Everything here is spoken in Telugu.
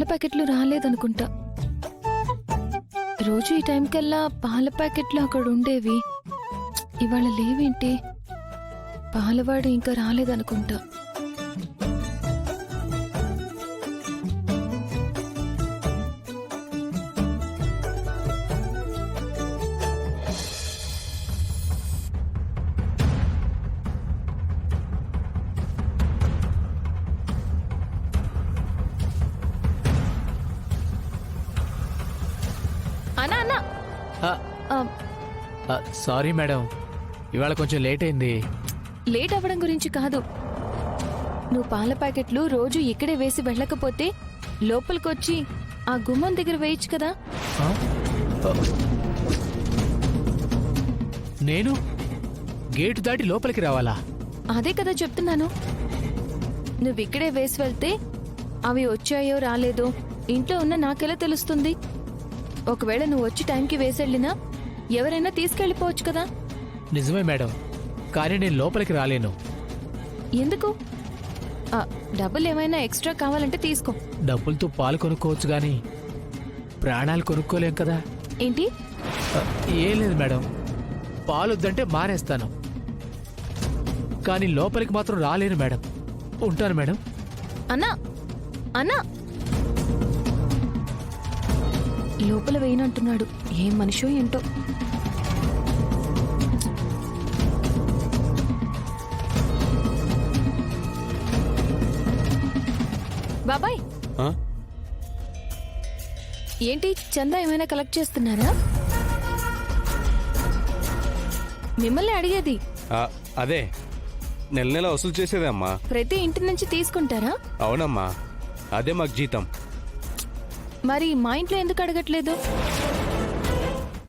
పాల ప్యాకెట్లు రాలేదనుకుంటా. రోజు ఈ టైం కల్లా పాల ప్యాకెట్లు అక్కడ ఉండేవి. ఇవాళ లేవేంటి? పాలవాడు ఇంకా రాలేదనుకుంటా. అన్నా అన్నా సారీ మేడం, ఇవాళ కొంచెం లేట్ అయింది. లేట్ అవ్వడం గురించి కాదు. నువ్వు పాల ప్యాకెట్లు రోజు ఇక్కడే వేసి వెళ్ళకపోతే లోపలికొచ్చి ఆ గుమ్మం దగ్గర వేయచ్చు కదా. నేను గేటు దాటి లోపలికి రావాలా? అదే కదా చెప్తున్నాను. నువ్విక్కడే వేసి వెళ్తే అవి వచ్చాయో రాలేదో ఇంట్లో ఉన్న నాకెలా తెలుస్తుంది? ఒకవేళ నువ్వు వచ్చి టైంకి వేసెళ్ళినా ఎవరైనా తీసుకెళ్ళిపోవచ్చు కదా. నిజమే మేడం, కానీ నేను లోపలికి రాలేను. ఎందుకు? డబ్బులు ఏమైనా ఎక్స్ట్రా కావాలంటే తీసుకో. డబ్బులతో పాలు కొనుక్కోవచ్చు గాని ప్రాణాలు కొనుక్కోలేం కదా. ఏంటి? ఏం లేదు మేడం, పాలు వద్దంటే మానేస్తాను, కానీ లోపలికి మాత్రం రాలేను మేడం. ఉంటాను మేడం. అన్నా అన్నా, లోపల వేయనంటున్నాడు. ఏం మనిషో ఏంటో. బాబాయ్, ఏంటి చందా ఏమైనా కలెక్ట్ చేస్తున్నారా? మిమ్మల్ని అడిగేది. అదే నెల నెల వసూలు చేసేదే అమ్మా. ప్రతి ఇంటి నుంచి తీసుకుంటారా? అవునమ్మా, అదే మాకు జీతం. మరి మా ఇంట్లో ఎందుకు అడగట్లేదు?